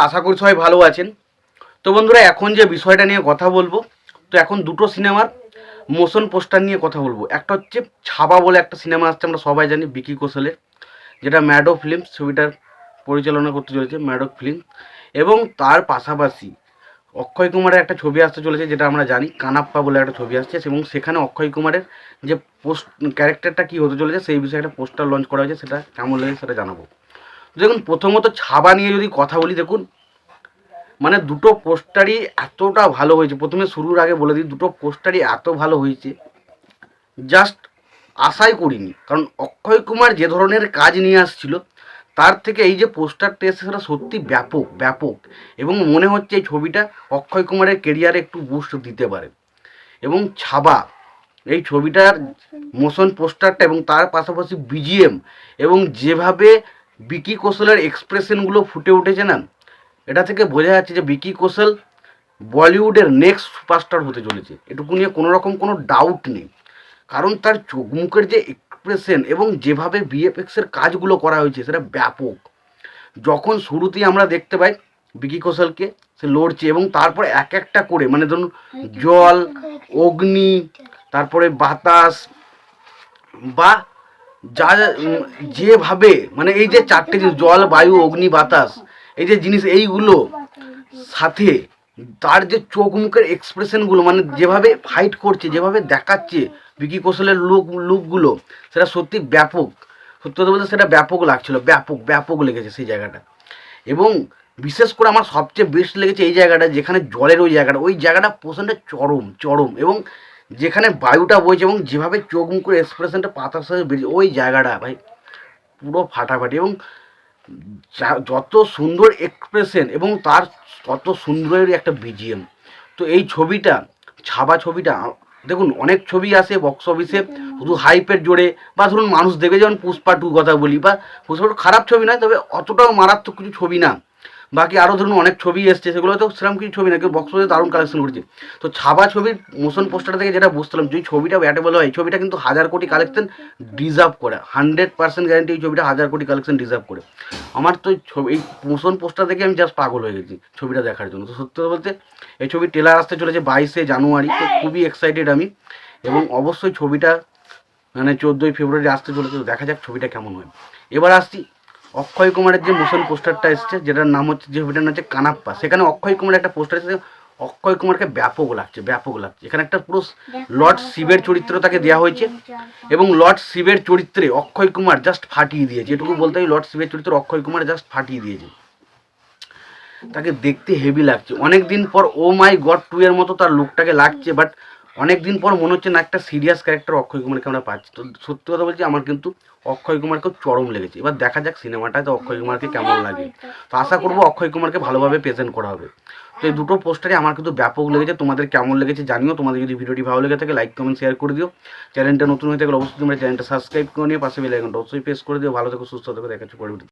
আশা করি সবাই ভালো আছেন। তো বন্ধুরা, এখন যে বিষয়টা নিয়ে কথা বলবো, তো এখন দুটো সিনেমার মোশন পোস্টার নিয়ে কথা বলবো। একটা হচ্ছে ছাবা বলে একটা সিনেমা আসছে, আমরা সবাই জানি বিকি কৌশলের, যেটা ম্যাডো ফিল্মস ছবিটার পরিচালনা করতে চলেছে, ম্যাডো ফিল্ম। এবং তার পাশাপাশি অক্ষয় কুমারের একটা ছবি আসতে চলেছে, যেটা আমরা জানি কানাপ্পা বলে একটা ছবি আসছে, এবং সেখানে অক্ষয় কুমারের যে পোস্ট ক্যারেক্টারটা কী হতে চলেছে সেই বিষয়ে একটা পোস্টার লঞ্চ করা হয়েছে। সেটা কেমন লাগে সেটা জানাবো। দেখুন, প্রথমত ছাবা নিয়ে যদি কথা বলি, দেখুন মানে দুটো পোস্টারই এতটা ভালো হয়েছে। প্রথমে শুরুর আগে বলে দিই, দুটো পোস্টারই এত ভালো হয়েছে, জাস্ট আশাই করিনি। কারণ অক্ষয় কুমার যে ধরনের কাজ নিয়ে আসছিল, তার থেকে এই যে পোস্টারটা এসেছে সেটা সত্যি ব্যাপক ব্যাপক। এবং মনে হচ্ছে এই ছবিটা অক্ষয় কুমারের কেরিয়ারে একটু বুস্ট দিতে পারে। এবং ছাবা এই ছবিটার মোশন পোস্টারটা এবং তার পাশাপাশি বিজিএম এবং যেভাবে বিকি কৌশলের এক্সপ্রেশনগুলো ফুটে উঠেছে না, এটা থেকে বোঝা যাচ্ছে যে বিকি কৌশল বলিউডের নেক্সট সুপারস্টার হতে চলেছে। এটুকু নিয়ে কোনো রকম কোনো ডাউট নেই। কারণ তার চোখ মুখের যে এক্সপ্রেশন এবং যেভাবে ভিএফএক্সের কাজগুলো করা হয়েছে সেটা ব্যাপক। যখন শুরুতেই আমরা দেখতে পাই বিকি কৌশলকে, সে লড়ছে এবং তারপর এক একটা করে, মানে ধরুন জল, অগ্নি, তারপরে বাতাস, বা যা যেভাবে মানে এই যে চারটে জিনিস, জল, বায়ু, অগ্নি, বাতাস, এই যে জিনিস এইগুলো সাথে তার যে চোখ মুখের এক্সপ্রেশনগুলো, মানে যেভাবে ফাইট করছে, যেভাবে দেখাচ্ছে বিকি কৌশলের লুকগুলো, সেটা সত্যি ব্যাপক। সত্যি কথা বলতে সেটা ব্যাপক লাগছিল, ব্যাপক ব্যাপক লেগেছে সেই জায়গাটা। এবং বিশেষ করে আমার সবচেয়ে বেস্ট লেগেছে এই জায়গাটা, যেখানে জলের ওই জায়গাটা পোষণটা চরম চরম, এবং যেখানে বায়ুটা বইছে এবং যেভাবে চোখ মুখের এক্সপ্রেশনটা পাতার সাথে বেরিয়েছে, ওই জায়গাটা ভাই পুরো ফাটাফাটি। এবং যত সুন্দর এক্সপ্রেশন এবং তার তত সুন্দরেরই একটা বিজিএম। তো এই ছবিটা, ছাবা ছবিটা, দেখুন অনেক ছবি আসে বক্স অফিসে শুধু হাইপের জোরে, বা ধরুন মানুষ দেখে, যেমন পুষ্পা 2 কথা বলি, বা পুষ্পা 2 খারাপ ছবি নয়, তবে অতটাও মারাত্মক কিছু ছবি না। বাকি আরও ধরুন অনেক ছবি এসছে, সেগুলো তো সেরকম কিছু ছবি না, কিন্তু বক্স অফিসে দারুণ কালেকশন করেছে। তো ছাবা ছবির মোশন পোস্টার থেকে যেটা বুঝতাম, যে ছবিটা ব্যাটেবল হয়, এই ছবিটা কিন্তু 1000 কোটি কালেকশন ডিজার্ভ করে, 100% গ্যারান্টি এই ছবিটা 1000 কোটি কালেকশন ডিজার্ভ করে। আমার তো ছবি, এই মোশন পোস্টার দেখে আমি জাস্ট পাগল হয়ে গেছি ছবিটা দেখার জন্য। তো সত্যি কথা বলতে এই ছবির ট্রেলার আসতে চলেছে 22শে জানুয়ারি, তো খুবই এক্সাইটেড আমি। এবং অবশ্যই ছবিটা মানে 14ই ফেব্রুয়ারি আসতে চলেছে, তো দেখা যাক ছবিটা কেমন হয়। এবার আসছি অক্ষয় কুমারের যে মোশন পোস্টারটা এসছে, যেটার নাম হচ্ছে, যে ছবিটার নাম হচ্ছে কানাপ্পা। সেখানে অক্ষয় কুমারের একটা পোস্টার এসেছে, অক্ষয় কুমারকে ব্যাপক লাগছে ব্যাপক লাগছে। এখানে একটা পুরো লর্ড শিবের চরিত্র তাকে দেওয়া হয়েছে, এবং লর্ড শিবের চরিত্রে অক্ষয় কুমার জাস্ট ফাটিয়ে দিয়েছে। এটুকু বলতে হয়, লর্ড শিবের চরিত্রে অক্ষয় কুমার জাস্ট ফাটিয়ে দিয়েছে। তাকে দেখতে হেভি লাগছে। অনেক দিন পর ও মাই গড 2 এর মতো তার লুকটাকে লাগছে, বাট অনেক দিন পর মনে হচ্ছে না একটা সিরিয়াস ক্যারেক্টার অক্ষয় কুমারকে আমরা পাচ্ছি। তো সত্যি কথা বলছি, আমার কিন্তু অক্ষয় কুমারকেও চরম লেগেছে। এবার দেখা যাক সিনেমাটায় তো অক্ষয় কুমারকে কেমন লাগে। তো আশা করবো অক্ষয় কুমারকে ভালোভাবে প্রেজেন্ট করা হবে। তো এই দুটো পোস্টারই আমার কিন্তু ব্যাপক লেগেছে। তোমাদের কেমন লেগেছে জানিও। তোমাদের যদি ভিডিওটি ভালো লেগে থাকে, লাইক কমেন্ট শেয়ার করে দিও। চ্যানেলটা নতুন হয়ে থাকলে অবশ্যই তোমরা চ্যানেলটা সাবস্ক্রাইব করে নিয়ে পাশে বেল আইকনটা অবশ্যই প্রেস করে দিও। ভালো থেকো, সুস্থ থেকো, দেখা হচ্ছে পরবর্তী।